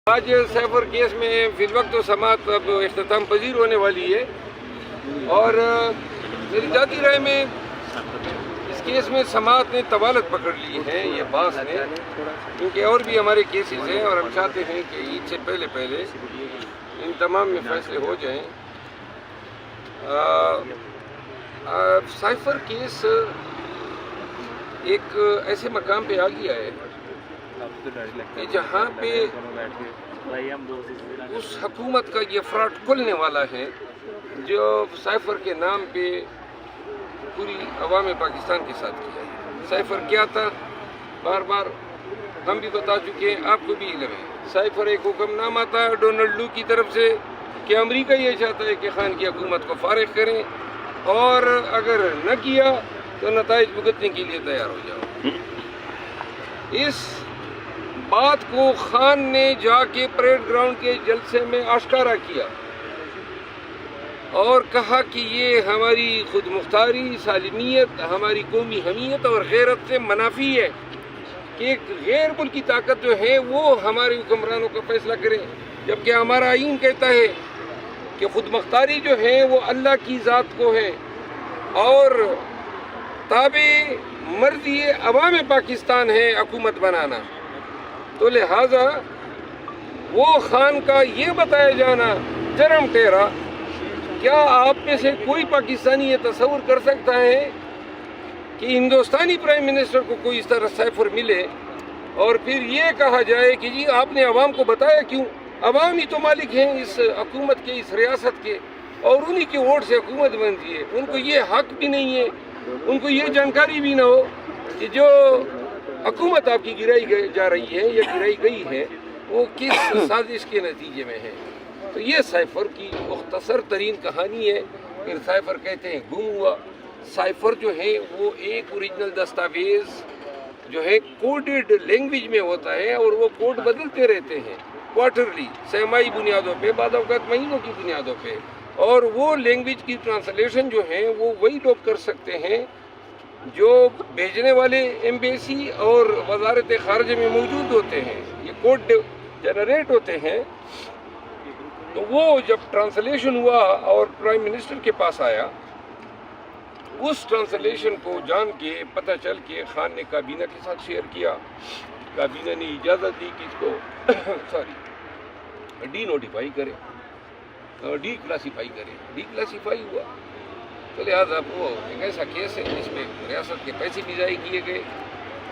آج safer case میں فی الوقت تو سماعت اب اختتام پذیر ہونے والی ہے اور میری ذاتی رائے میں اس کیس میں سماعت نے طوالت پکڑ لی ہے یہ باس نے، کیونکہ اور بھی ہمارے کیسز ہیں اور ہم چاہتے ہیں کہ عید سے پہلے پہلے ان تمام میں فیصلے ہو جائیں۔ سائفر کیس ایک ایسے مقام پہ آ گیا ہے کہ جہاں پہ اس حکومت کا یہ فراڈ کھلنے والا ہے جو سائفر کے نام پہ پوری عوام پاکستان کے ساتھ کیا ہے۔ سائفر کیا تھا بار بار ہم بھی بتا چکے ہیں، آپ کو بھی علم ہے۔ سائفر ایک حکم نامہ تھا ڈونلڈ لو کی طرف سے کہ امریکہ یہ چاہتا ہے کہ خان کی حکومت کو فارغ کریں اور اگر نہ کیا تو نتائج بھگتنے کے لیے تیار ہو جاؤ۔ اس بات کو خان نے جا کے پریڈ گراؤنڈ کے جلسے میں آشکارا کیا اور کہا کہ یہ ہماری خود مختاری، سالمیت، ہماری قومی حمیت اور غیرت سے منافی ہے کہ ایک غیر ملکی طاقت جو ہے وہ ہمارے حکمرانوں کا فیصلہ کرے، جبکہ ہمارا آئین کہتا ہے کہ خود مختاری جو ہے وہ اللہ کی ذات کو ہے اور تابع مرضی عوام پاکستان ہے حکومت بنانا۔ تو لہٰذا وہ خان کا یہ بتایا جانا جرم ٹیرا۔ کیا آپ میں سے کوئی پاکستانی یہ تصور کر سکتا ہے کہ ہندوستانی پرائم منسٹر کو کوئی اس طرح سائفر ملے اور پھر یہ کہا جائے کہ جی آپ نے عوام کو بتایا کیوں؟ عوام ہی تو مالک ہیں اس حکومت کے، اس ریاست کے، اور انہی کے ووٹ سے حکومت بنتی ہے۔ ان کو یہ حق بھی نہیں ہے، ان کو یہ جانکاری بھی نہ ہو کہ جو حکومت آپ کی گرائی جا رہی ہے یا گرائی گئی ہے وہ کس سازش کے نتیجے میں ہے۔ تو یہ سائفر کی مختصر ترین کہانی ہے۔ پھر سائفر کہتے ہیں گم ہوا۔ سائفر جو ہے وہ ایک اوریجنل دستاویز جو ہے کوڈڈ لینگویج میں ہوتا ہے اور وہ کوڈ بدلتے رہتے ہیں کوارٹرلی، سہمائی بنیادوں پہ، بعض اوقات مہینوں کی بنیادوں پہ، اور وہ لینگویج کی ٹرانسلیشن جو ہے وہ وہی لوگ کر سکتے ہیں جو بھیجنے والے ایمبیسی اور وزارت خارجہ میں موجود ہوتے ہیں۔ یہ کوڈ جنریٹ ہوتے ہیں۔ تو وہ جب ٹرانسلیشن ہوا اور پرائم منسٹر کے پاس آیا، اس ٹرانسلیشن کو جان کے پتہ چل کے خان نے کابینہ کے ساتھ شیئر کیا۔ کابینہ نے اجازت دی کہ اس کو ڈی نوٹیفائی کرے، ڈی کلاسیفائی کرے۔ ڈی کلاسیفائی ہوا تو لہٰذا وہ ایک ایسا کیس ہے جس میں ریاست کے پیسے بھی ضائع کیے گئے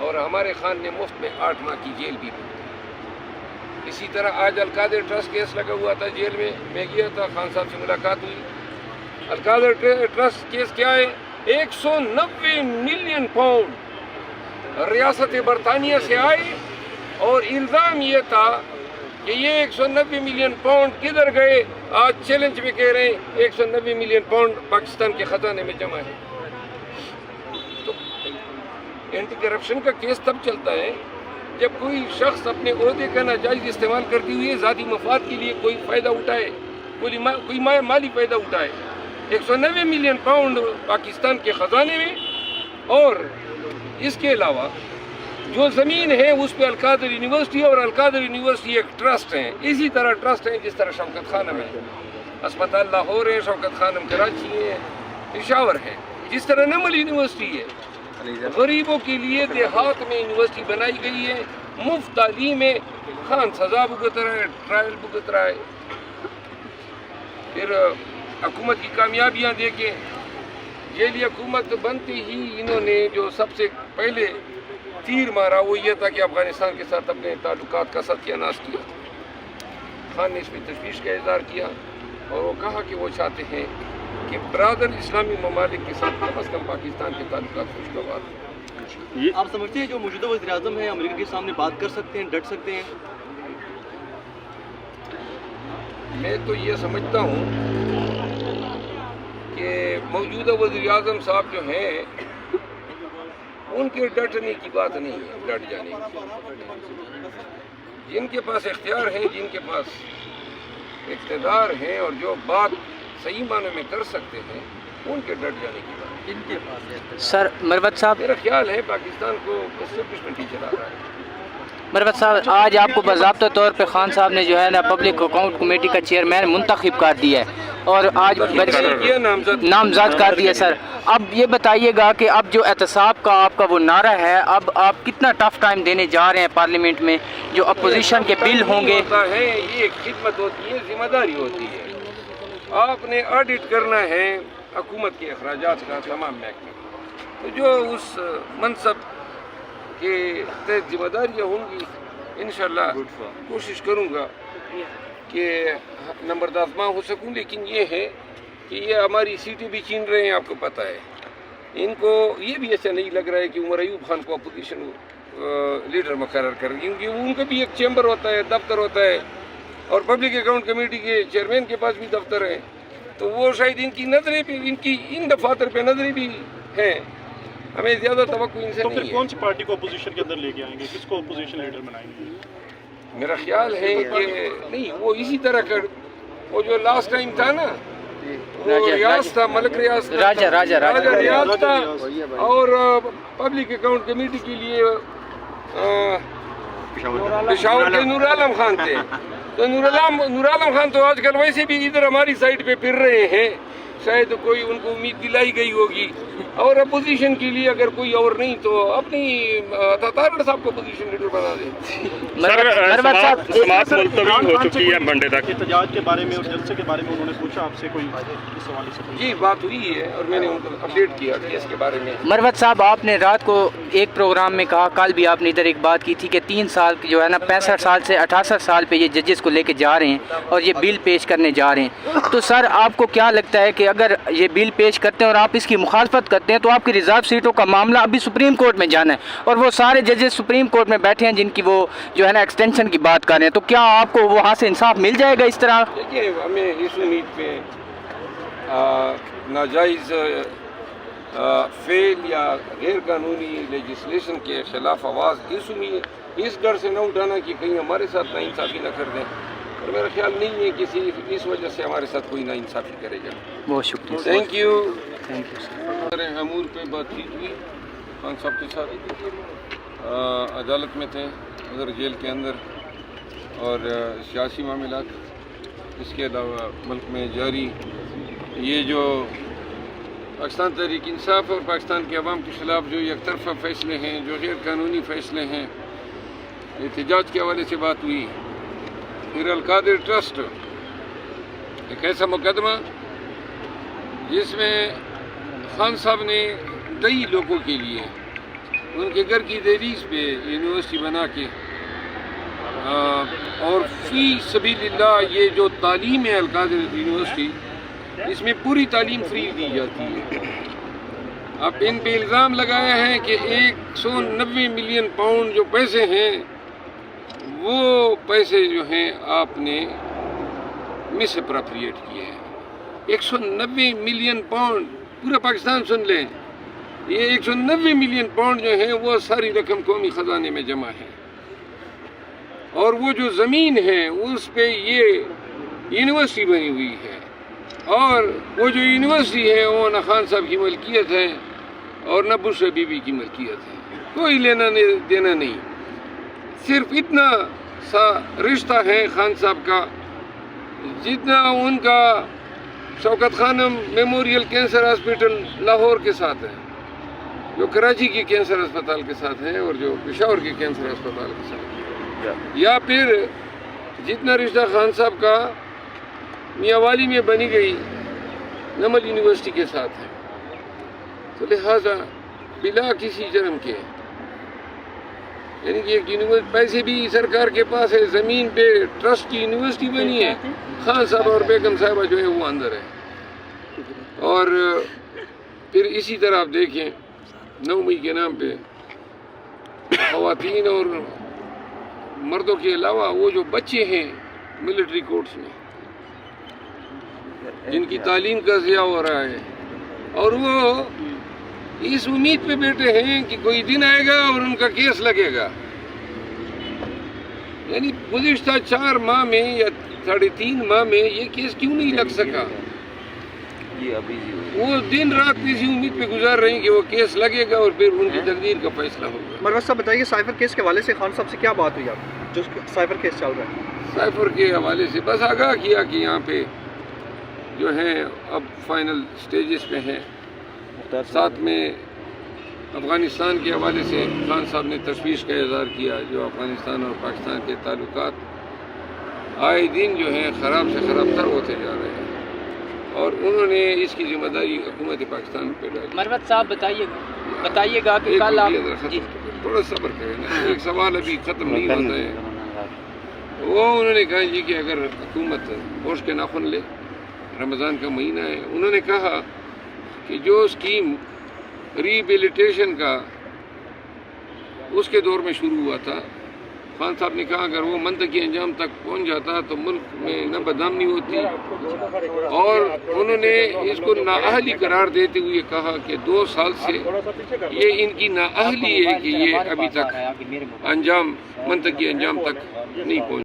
اور ہمارے خان نے مفت میں 8 ماہ کی جیل بھی دی۔ اسی طرح آج القادر ٹرسٹ کیس لگا ہوا تھا جیل میں گیا تھا، خان صاحب سے ملاقات ہوئی۔ القادر ٹرسٹ کیس کیا ہے؟ 190 ملین پاؤنڈ ریاست برطانیہ سے آئے اور الزام یہ تھا کہ یہ 190 ملین پاؤنڈ کدھر گئے؟ آج چیلنج میں کہہ رہے ہیں 190 ملین پاؤنڈ پاکستان کے خزانے میں جمع ہے۔ تو اینٹی کرپشن کا کیس تب چلتا ہے جب کوئی شخص اپنے عہدے کا ناجائز استعمال کرتے ہوئے ذاتی مفاد کے لیے کوئی فائدہ اٹھائے، کوئی مالی فائدہ اٹھائے۔ 190 ملین پاؤنڈ پاکستان کے خزانے میں، اور اس کے علاوہ جو زمین ہے اس پہ القادر یونیورسٹی، اور القادر یونیورسٹی ایک ٹرسٹ ہے۔ اسی طرح ٹرسٹ ہیں جس طرح شوکت خانم ہے، اسپتال لاہور ہے، شوکت خانم کراچی ہے، پشاور ہے، جس طرح نمل یونیورسٹی ہے۔ غریبوں کے لیے دیہات میں یونیورسٹی بنائی گئی ہے، مفت تعلیم ہے، خان سزا بھگت رہا ہے، ٹرائل بھگت رہا ہے۔ پھر حکومت کی کامیابیاں دیکھیں۔ جیلی حکومت بنتے ہی انہوں نے جو سب سے پہلے تیر مارا وہ یہ تھا کہ افغانستان کے ساتھ اپنے تعلقات کا ستیہ ناش کیا۔ خان نے اس میں تشویش کا اظہار کیا اور وہ کہا کہ وہ چاہتے ہیں کہ برادر اسلامی ممالک کے ساتھ کم از کم پاکستان کے تعلقات خوشگوار ہوں۔ آپ سمجھتے ہیں جو موجودہ وزیر اعظم ہے امریکہ کے سامنے بات کر سکتے ہیں، ڈٹ سکتے ہیں؟ میں تو یہ سمجھتا ہوں کہ موجودہ وزیر اعظم صاحب جو ہیں ان کے ڈٹنے کی بات نہیں ہے، ڈٹ جانے کی۔ جن کے پاس اختیار ہے، جن کے پاس اقتدار ہے اور جو بات صحیح معنی میں کر سکتے ہیں، ان کے ڈٹ جانے کی بات ان کے پاس سر مروت صاحب، میرا خیال ہے پاکستان کو اسٹیبلشمنٹ ہی چلا رہا ہے۔ مربت صاحب، آج آپ کو باضابطہ طور پہ خان صاحب نے جو ہے نا پبلک اکاؤنٹ کمیٹی کا چیئرمین منتخب کر دیا ہے اور آج نامزد کر دیا سر. اب یہ بتائیے گا کہ اب جو احتساب کا آپ کا وہ نعرہ ہے، اب آپ کتنا ٹف ٹائم دینے جا رہے ہیں پارلیمنٹ میں؟ جو اپوزیشن کے بل ہوں گے، یہ ایک خدمت ہوتی ہے، ذمہ داری ہوتی ہے. آپ نے آڈٹ کرنا ہے حکومت کے اخراجات کا تمام محکمے، تو جو اس منصب کے تحت ذمہ داریاں ہوں گی انشاءاللہ کوشش کروں گا کہ نمبردار ماں ہو سکوں. لیکن یہ ہے کہ یہ ہماری سیٹیں بھی چھین رہے ہیں، آپ کو پتہ ہے. ان کو یہ بھی ایسا نہیں لگ رہا ہے کہ عمر ایوب خان کو اپوزیشن لیڈر مقرر کر، کیونکہ ان کا بھی ایک چیمبر ہوتا ہے، دفتر ہوتا ہے، اور پبلک اکاؤنٹ کمیٹی کے چیئرمین کے پاس بھی دفتر ہے. تو وہ شاید ان کی نظریں بھی، ان دفاتر پہ نظریں بھی ہیں. ہمیں زیادہ توقع ان سے تو نہیں پھر ہے. کون سی پارٹی کو اپوزیشن کے اندر لے کے آئیں گے؟ کس کو اپوزیشن لیڈر بنائیں گے؟ میرا خیال ہے کہ نہیں، وہ اسی طرح کر، وہ جو لاسٹ ٹائم تھا نا، وہ ریاض تھا، ملک ریاض تھا، راجہ ریاض تھا، اور پبلک اکاؤنٹ کمیٹی کے لیے پشاور کے نور عالم خان تھے. تو نور عالم خان تو آج کل ویسے بھی ادھر ہماری سائڈ پہ پھر رہے ہیں، شاید کوئی ان کو امید دلائی گئی ہوگی. اور اپوزیشن کے لیے اگر کوئی اور نہیں تو اپنی تارڑ صاحب کو اپوزیشن لیڈر بنا دیں. سماعت ملتوی ہو چکی ہے منڈے تک. احتجاج کے بارے میں اور جلسے کے بارے میں انہوں نے پوچھا آپ سے کوئی اس حوالے سے؟ جی بات ہوئی ہے اور میں نے ان کو اپڈیٹ کیا کہ اس کے بارے میں. مروت صاحب، آپ نے رات کو ایک پروگرام میں کہا، کل بھی آپ نے ادھر ایک بات کی تھی کہ 3 سال جو ہے نا 65 سال سے 68 سال پہ یہ ججز کو لے کے جا رہے ہیں اور یہ بل پیش کرنے جا رہے ہیں. تو سر آپ کو کیا لگتا ہے کہ اگر یہ بل پیش کرتے ہیں اور آپ اس کی مخالفت کرتے ہیں تو آپ کی ریزرو سیٹوں کا معاملہ ابھی سپریم کورٹ میں جانا ہے اور وہ سارے ججز سپریم کورٹ میں بیٹھے ہیں جن کی وہ جو ہے نا ایکسٹینشن کی بات کر رہے ہیں، تو کیا آپ کو وہاں سے انصاف مل جائے گا اس طرح؟ دیکھیے، ہمیں اس امید پہ ناجائز فیل یا غیر قانونی لیجسلیشن کے خلاف آواز اس ڈر سے نہ اٹھانا کہ کہیں ہمارے ساتھ ناانصافی نہ کر دیں. اور میرا خیال نہیں ہے کہ صرف اس وجہ سے ہمارے ساتھ کوئی ناانصافی کرے گا. بہت شکریہ. Thank you. امور پہ بات چیت ہوئی خان صاحب کے ساتھ، عدالت میں تھے ادھر جیل کے اندر، اور سیاسی معاملات، اس کے علاوہ ملک میں جاری یہ جو پاکستان تحریک انصاف اور پاکستان کے عوام کے خلاف جو یک طرفہ فیصلے ہیں، جو غیر قانونی فیصلے ہیں، احتجاج کے حوالے سے بات ہوئی. پھر القادر ٹرسٹ ایک ایسا مقدمہ جس میں خان صاحب نے کئی لوگوں کے لیے ان کے گھر کی دہلیز پہ یونیورسٹی بنا کے، اور فی سبیل اللہ یہ جو تعلیم ہے القادر یونیورسٹی، اس میں پوری تعلیم فری دی جاتی ہے. اب ان پہ الزام لگایا ہے کہ 190 ملین پاؤنڈ جو پیسے ہیں، وہ پیسے جو ہیں آپ نے مس اپروپریٹ کیے ہیں. 190 ملین پاؤنڈ، پورا پاکستان سن لیں، یہ 190 ملین پاؤنڈ جو ہیں وہ ساری رقم قومی خزانے میں جمع ہے. اور وہ جو زمین ہے اس پہ یہ یونیورسٹی بنی ہوئی ہے، اور وہ جو یونیورسٹی ہے وہ نہ خان صاحب کی ملکیت ہے اور نہ بشرا بی بی کی ملکیت ہے. کوئی لینا دینا نہیں. صرف اتنا سا رشتہ ہے خان صاحب کا جتنا ان کا شوکت خانم میموریل کینسر ہاسپٹل لاہور کے ساتھ ہے، جو کراچی کی کینسر اسپتال کے ساتھ ہے، اور جو پشاور کے کینسر اسپتال کے ساتھ ہے. یا پھر جتنا رشتہ خان صاحب کا میاں والی میں بنی گئی نمل یونیورسٹی کے ساتھ ہے. تو لہٰذا بلا کسی جرم کے، یعنی کہ ایک پیسے بھی سرکار کے پاس ہے، زمین پہ ٹرسٹ کی یونیورسٹی بنی ہے، خان صاحب اور بیگم صاحبہ جو ہے وہ اندر ہے. اور پھر اسی طرح آپ دیکھیں 9 مئی کے نام پہ خواتین اور مردوں کے علاوہ وہ جو بچے ہیں ملٹری کورٹس میں، جن کی تعلیم کا ضیاع ہو رہا ہے، اور وہ اس امید پہ بیٹھے ہیں کہ کوئی دن آئے گا اور ان کا کیس لگے گا. یعنی گزشتہ 4 ماہ میں یا 3.5 ماہ میں یہ کیس کیوں نہیں لگ سکا؟ وہ دن رات اسی امید پہ گزار رہے ہیں کہ وہ کیس لگے گا اور پھر ان کی تقدیر کا فیصلہ ہوگا. مروت صاحب بتائیے سائفر کیس کے حوالے سے خان صاحب سے کیا بات ہوئی آپ جو سائفر کیس چل رہا ہے؟ سائفر کے حوالے سے بس آگاہ کیا کہ یہاں پہ جو ہیں اب فائنل سٹیجز پہ ہیں. ساتھ میں افغانستان کے حوالے سے خان صاحب نے تشویش کا اظہار کیا. جو افغانستان اور پاکستان کے تعلقات آئے دن جو ہیں خراب سے خراب تر ہوتے جا رہے ہیں اور انہوں نے اس کی ذمہ داری حکومت پاکستان پہ ڈالی. مروت صاحب بتائیے گا کہ کل آپ تھوڑا صبر کریں نا، ایک سوال ابھی ختم نہیں ہوتا ہے. وہ انہوں نے کہا جی کہ اگر حکومت ہوش کے ناخن لے، رمضان کا مہینہ ہے، انہوں نے کہا کہ جو اسکیم ریبیلیٹیشن کا اس کے دور میں شروع ہوا تھا، خان صاحب نے کہا اگر وہ منطقی انجام تک پہنچ جاتا تو ملک میں نہ بدنامی ہوتی، اور انہوں نے اس کو نااہلی قرار دیتے ہوئے کہا کہ 2 سال سے یہ ان کی نااہلی ہے کہ یہ ابھی تک منطقی انجام تک نہیں پہنچ